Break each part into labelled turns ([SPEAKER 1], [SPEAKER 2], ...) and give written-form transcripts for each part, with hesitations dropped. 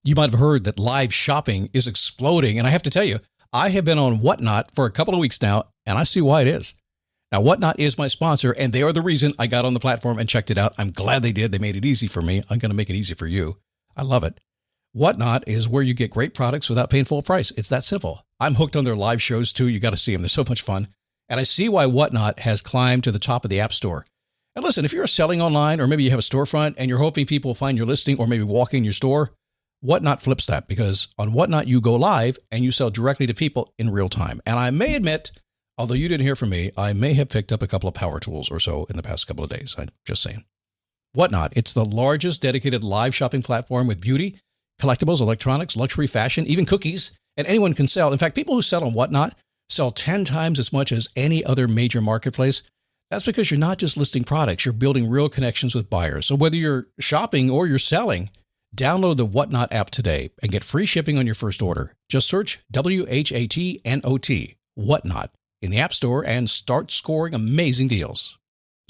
[SPEAKER 1] You might have heard that live shopping is exploding. And I have to tell you, I have been on Whatnot for a couple of weeks now, and I see why it is. Now, Whatnot is my sponsor, and they are the reason I got on the platform and checked it out. I'm glad they did. They made it easy for me. I'm going to make it easy for you. I love it. Whatnot is where you get great products without paying full price. It's that simple. I'm hooked on their live shows, too. You got to see them. They're so much fun. And I see why Whatnot has climbed to the top of the App Store. And listen, if you're selling online, or maybe you have a storefront and you're hoping people will find your listing or maybe walk in your store, Whatnot flips that, because on Whatnot, you go live and you sell directly to people in real time. And I may admit, although you didn't hear from me, I may have picked up a couple of power tools or so in the past couple of days. I'm just saying. Whatnot, it's the largest dedicated live shopping platform with beauty, collectibles, electronics, luxury, fashion, even cookies, and anyone can sell. In fact, people who sell on Whatnot sell 10 times as much as any other major marketplace. That's because you're not just listing products, you're building real connections with buyers. So whether you're shopping or you're selling, download the Whatnot app today and get free shipping on your first order. Just search WHATNOT, Whatnot, in the App Store and start scoring amazing deals.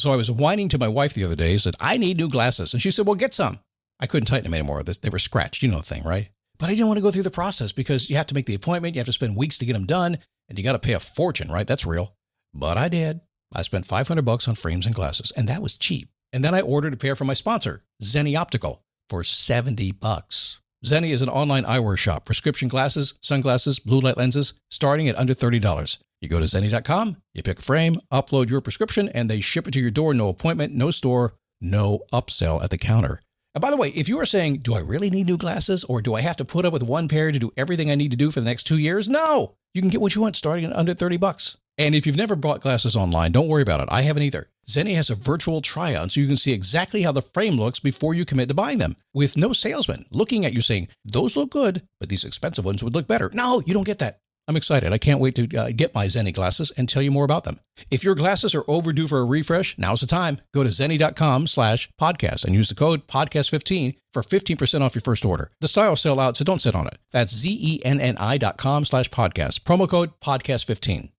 [SPEAKER 1] So I was whining to my wife the other day, said, I need new glasses. And she said, well, get some. I couldn't tighten them anymore. They were scratched. You know the thing, right? But I didn't want to go through the process because you have to make the appointment. You have to spend weeks to get them done. And you got to pay a fortune, right? That's real. But I did. I spent $500 on frames and glasses, and that was cheap. And then I ordered a pair from my sponsor, Zenni Optical, for $70. Zenni is an online eyewear shop, prescription glasses, sunglasses, blue light lenses, starting at under $30. You go to Zenni.com, you pick a frame, upload your prescription, and they ship it to your door. No appointment, no store, no upsell at the counter. And by the way, if you are saying, do I really need new glasses, or do I have to put up with one pair to do everything I need to do for the next 2 years? No, you can get what you want starting at under $30. And if you've never bought glasses online, don't worry about it. I haven't either. Zenni has a virtual try-on so you can see exactly how the frame looks before you commit to buying them, with no salesman looking at you saying, those look good, but these expensive ones would look better. No, you don't get that. I'm excited. I can't wait to get my Zenni glasses and tell you more about them. If your glasses are overdue for a refresh, now's the time. Go to Zenni.com/podcast and use the code podcast15 for 15% off your first order. The styles sell out, so don't sit on it. That's Zenni.com/podcast. Promo code podcast15.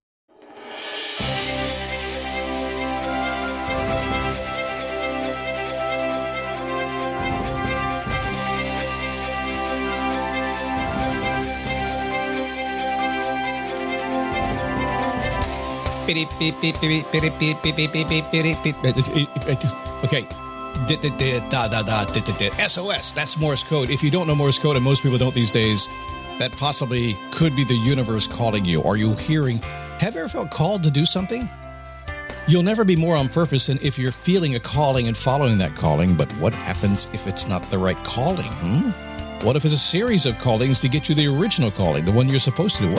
[SPEAKER 1] Okay. SOS, that's Morse code. If you don't know Morse code, and most people don't these days, that possibly could be the universe calling you. Are you hearing? Have you ever felt called to do something? You'll never be more on purpose than if you're feeling a calling and following that calling. But what happens if it's not the right calling? What if it's a series of callings to get you the original calling, the one you're supposed to do?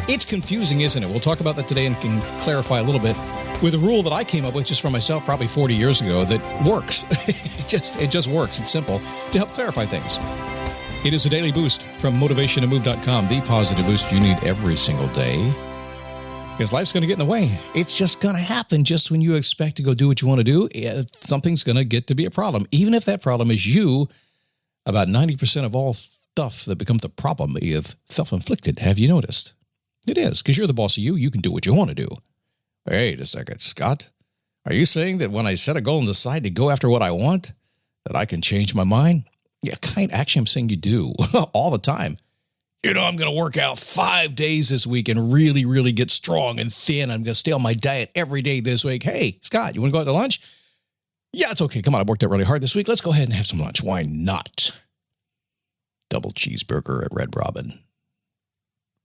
[SPEAKER 1] It's confusing, isn't it? We'll talk about that today and can clarify a little bit with a rule that I came up with just for myself probably 40 years ago that works. It just works. It's simple to help clarify things. It is a daily boost from motivationtomove.com, the positive boost you need every single day. Because life's going to get in the way. It's just going to happen just when you expect to go do what you want to do. Something's going to get to be a problem. Even if that problem is you, about 90% of all stuff that becomes a problem is self-inflicted. Have you noticed? It is, because you're the boss of you. You can do what you want to do. Wait a second, Scott. Are you saying that when I set a goal and decide to go after what I want, that I can change my mind? Yeah, actually, I'm saying you do all the time. I'm going to work out 5 days this week and really, really get strong and thin. I'm going to stay on my diet every day this week. Hey, Scott, you want to go out to lunch? Yeah, it's okay. Come on, I worked out really hard this week. Let's go ahead and have some lunch. Why not? Double cheeseburger at Red Robin.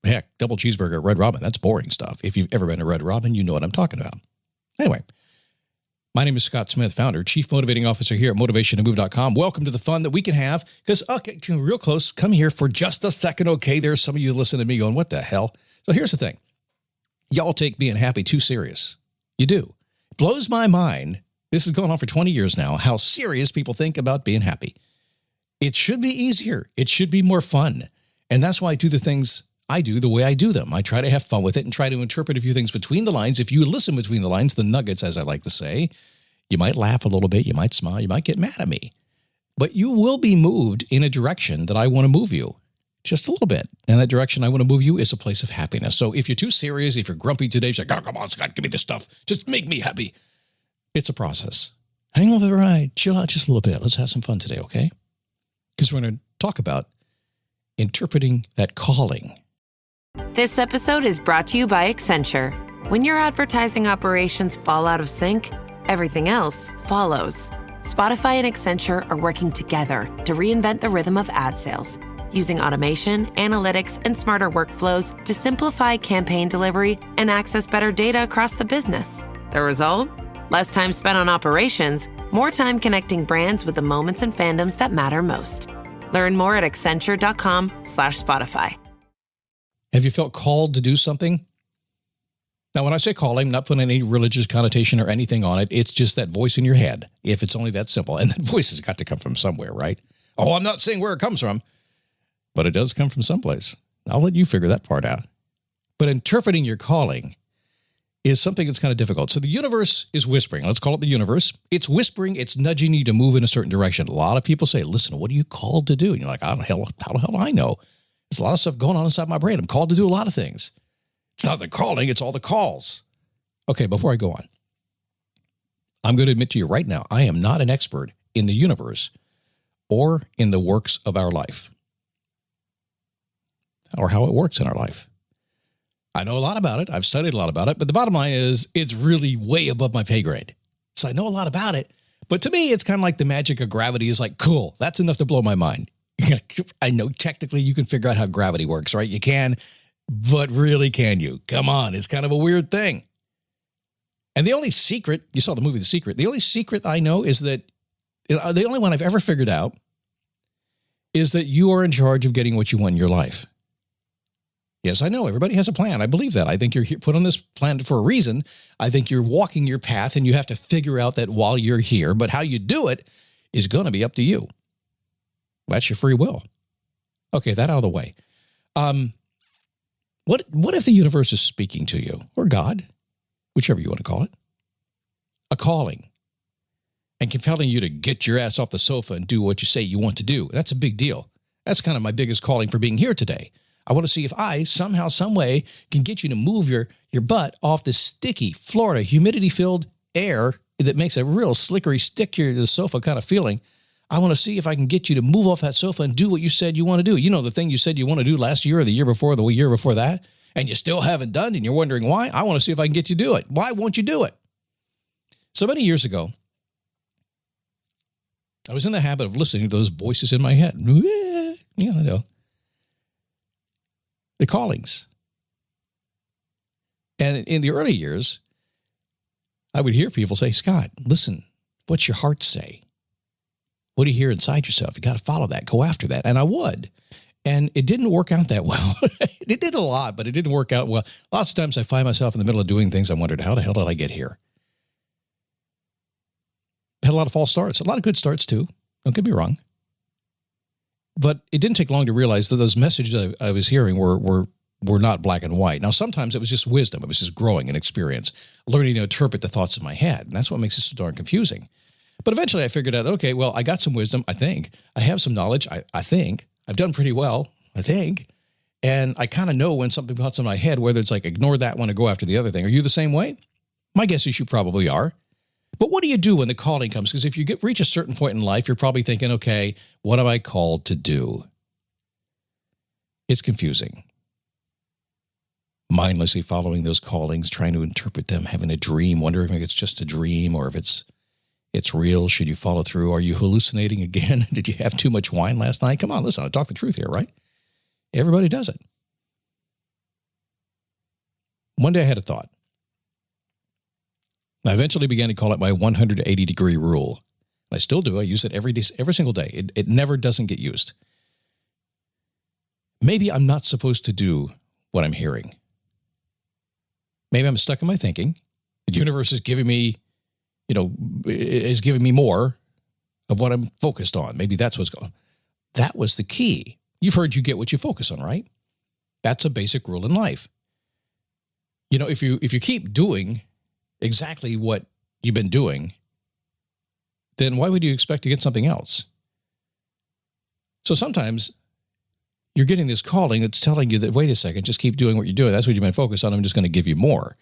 [SPEAKER 1] Heck, double cheeseburger at Red Robin. That's boring stuff. If you've ever been to Red Robin, you know what I'm talking about. Anyway, my name is Scott Smith, founder, chief motivating officer here at motivationtomove.com. Welcome to the fun that we can have. Because, okay, real close, come here for just a second, okay? There's some of you listening to me going, what the hell? So here's the thing. Y'all take being happy too serious. You do. It blows my mind. This is going on for 20 years now, how serious people think about being happy. It should be easier. It should be more fun. And that's why I do the things I do the way I do them. I try to have fun with it and try to interpret a few things between the lines. If you listen between the lines, the nuggets, as I like to say, you might laugh a little bit, you might smile, you might get mad at me. But you will be moved in a direction that I want to move you. Just a little bit. And that direction I want to move you is a place of happiness. So if you're too serious, if you're grumpy today, you're like, oh, come on, Scott, give me this stuff. Just make me happy. It's a process. Hang on for the ride. Chill out just a little bit. Let's have some fun today, okay? Because we're going to talk about interpreting that calling.
[SPEAKER 2] This episode is brought to you by Accenture. When your advertising operations fall out of sync, everything else follows. Spotify and Accenture are working together to reinvent the rhythm of ad sales, using automation, analytics, and smarter workflows to simplify campaign delivery and access better data across the business. The result? Less time spent on operations, more time connecting brands with the moments and fandoms that matter most. Learn more at accenture.com/Spotify.
[SPEAKER 1] Have you felt called to do something? Now, when I say calling, I'm not putting any religious connotation or anything on it. It's just that voice in your head, if it's only that simple. And that voice has got to come from somewhere, right? Oh, I'm not saying where it comes from, but it does come from someplace. I'll let you figure that part out. But interpreting your calling is something that's kind of difficult. So the universe is whispering. Let's call it the universe. It's whispering. It's nudging you to move in a certain direction. A lot of people say, listen, what are you called to do? And you're like, how the hell do I know? There's a lot of stuff going on inside my brain. I'm called to do a lot of things. It's not the calling, it's all the calls. Okay, before I go on, I'm going to admit to you right now, I am not an expert in the universe or in the works of our life or how it works in our life. I know a lot about it. I've studied a lot about it, but the bottom line is it's really way above my pay grade. So I know a lot about it, but to me, it's kind of like the magic of gravity is like, cool, that's enough to blow my mind. I know technically you can figure out how gravity works, right? You can. But really, can you? Come on, it's kind of a weird thing. And the only secret, you saw the movie The Secret, the only secret I know is that, the only one I've ever figured out is that you are in charge of getting what you want in your life. Yes, I know, everybody has a plan. I believe that. I think you're put on this planet for a reason. I think you're walking your path and you have to figure out that while you're here, but how you do it is going to be up to you. That's your free will. Okay, that out of the way. What if the universe is speaking to you, or God, whichever you want to call it, a calling, and compelling you to get your ass off the sofa and do what you say you want to do? That's a big deal. That's kind of my biggest calling for being here today. I want to see if I, somehow, some way, can get you to move your butt off the sticky, Florida, humidity-filled air that makes a real slickery, stick to the sofa kind of feeling. I want to see if I can get you to move off that sofa and do what you said you want to do. You know, the thing you said you want to do last year or the year before, the year before that, and you still haven't done, and you're wondering why? I want to see if I can get you to do it. Why won't you do it? So many years ago, I was in the habit of listening to those voices in my head. Yeah, I know. The callings. And in the early years, I would hear people say, Scott, listen, what's your heart say? What do you hear inside yourself? You got to follow that. Go after that. And I would. And it didn't work out that well. It did a lot, but it didn't work out well. Lots of times I find myself in the middle of doing things. I wondered, how the hell did I get here? Had a lot of false starts. A lot of good starts, too. Don't get me wrong. But it didn't take long to realize that those messages I was hearing were not black and white. Now, sometimes it was just wisdom. It was just growing and experience, learning to interpret the thoughts in my head. And that's what makes it so darn confusing. But eventually I figured out, okay, well, I got some wisdom, I think. I have some knowledge, I think. I've done pretty well, I think. And I kind of know when something pops in my head, whether it's like ignore that one or go after the other thing. Are you the same way? My guess is you probably are. But what do you do when the calling comes? Because if you reach a certain point in life, you're probably thinking, okay, what am I called to do? It's confusing. Mindlessly following those callings, trying to interpret them, having a dream, wondering if it's just a dream or if it's real. Should you follow through? Are you hallucinating again? Did you have too much wine last night? Come on, listen, I talk the truth here, right? Everybody does it. One day I had a thought. I eventually began to call it my 180-degree rule. I still do. I use it every day, every single day. It never doesn't get used. Maybe I'm not supposed to do what I'm hearing. Maybe I'm stuck in my thinking. The universe is giving me more of what I'm focused on. Maybe that's what's going on. That was the key. You've heard you get what you focus on, right? That's a basic rule in life. You know, if you keep doing exactly what you've been doing, then why would you expect to get something else? So sometimes you're getting this calling that's telling you that, wait a second, just keep doing what you're doing. That's what you've been focused on. I'm just going to give you more.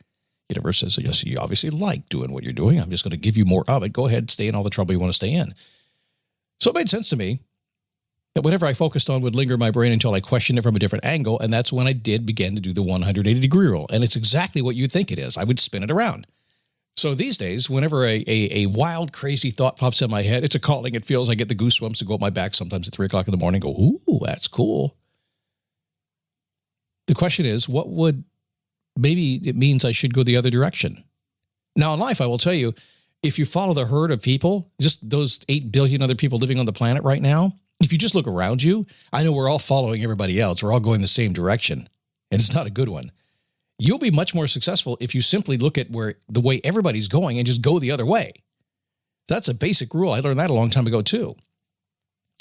[SPEAKER 1] Universe says, yes, you obviously like doing what you're doing. I'm just going to give you more of it. Go ahead, stay in all the trouble you want to stay in. So it made sense to me that whatever I focused on would linger in my brain until I questioned it from a different angle. And that's when I did begin to do the 180-degree rule. And it's exactly what you think it is. I would spin it around. So these days, whenever a wild, crazy thought pops in my head, it's a calling. It feels I get the goosebumps to go up my back sometimes at 3 o'clock in the morning. Go, ooh, that's cool. The question is, maybe it means I should go the other direction. Now, in life, I will tell you, if you follow the herd of people, just those 8 billion other people living on the planet right now, if you just look around you, I know we're all following everybody else. We're all going the same direction, and it's not a good one. You'll be much more successful if you simply look at the way everybody's going and just go the other way. That's a basic rule. I learned that a long time ago, too.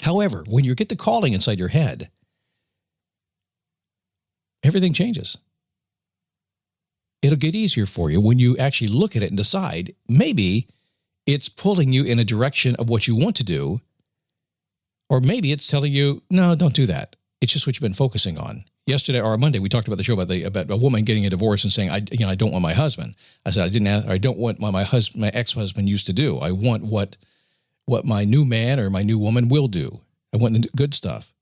[SPEAKER 1] However, when you get the calling inside your head, everything changes. It'll get easier for you when you actually look at it and decide maybe it's pulling you in a direction of what you want to do, or maybe it's telling you, no, don't do that. It's just what you've been focusing on. Yesterday or Monday, we talked about the show about a woman getting a divorce and saying, I don't want my husband. I said, I don't want what my ex-husband used to do. I want what my new man or my new woman will do. I want the good stuff.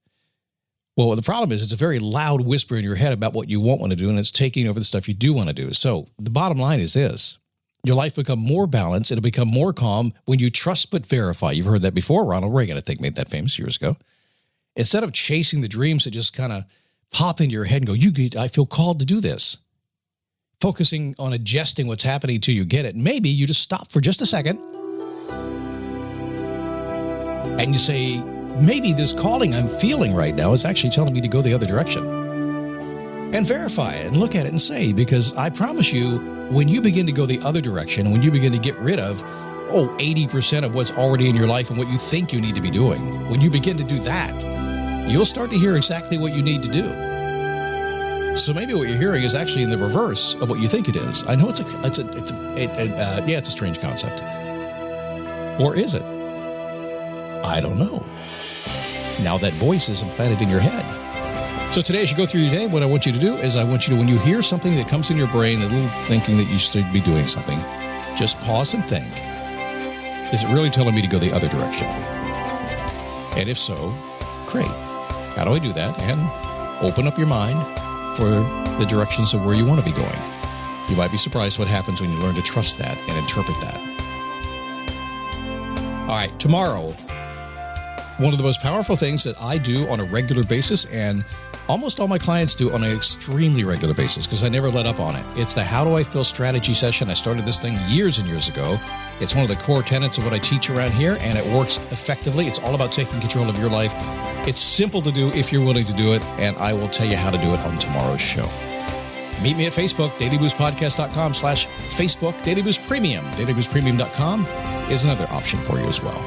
[SPEAKER 1] Well, the problem is it's a very loud whisper in your head about what you won't want to do, and it's taking over the stuff you do want to do. So the bottom line is this. Your life become more balanced. It'll become more calm when you trust but verify. You've heard that before. Ronald Reagan, I think, made that famous years ago. Instead of chasing the dreams that just kind of pop into your head and go, I feel called to do this. Focusing on adjusting what's happening till you get it. Maybe you just stop for just a second and you say, maybe this calling I'm feeling right now is actually telling me to go the other direction. And verify it and look at it and say, because I promise you, when you begin to go the other direction, when you begin to get rid of 80% of what's already in your life and what you think you need to be doing, when you begin to do that, you'll start to hear exactly what you need to do. So maybe what you're hearing is actually in the reverse of what you think it is. I know it's a strange concept. Or is it? I don't know. Now that voice is implanted in your head. So today, as you go through your day, what I want you to do is when you hear something that comes in your brain, a little thinking that you should be doing something, just pause and think. Is it really telling me to go the other direction? And if so, great. How do I do that? And open up your mind for the directions of where you want to be going. You might be surprised what happens when you learn to trust that and interpret that. All right, tomorrow, one of the most powerful things that I do on a regular basis, and almost all my clients do on an extremely regular basis because I never let up on it. It's the How Do I Feel strategy session. I started this thing years and years ago. It's one of the core tenets of what I teach around here, and it works effectively. It's all about taking control of your life. It's simple to do if you're willing to do it, and I will tell you how to do it on tomorrow's show. Meet me at Facebook, dailyboostpodcast.com/Facebook, Daily Boost Premium. DailyBoostPremium.com is another option for you as well.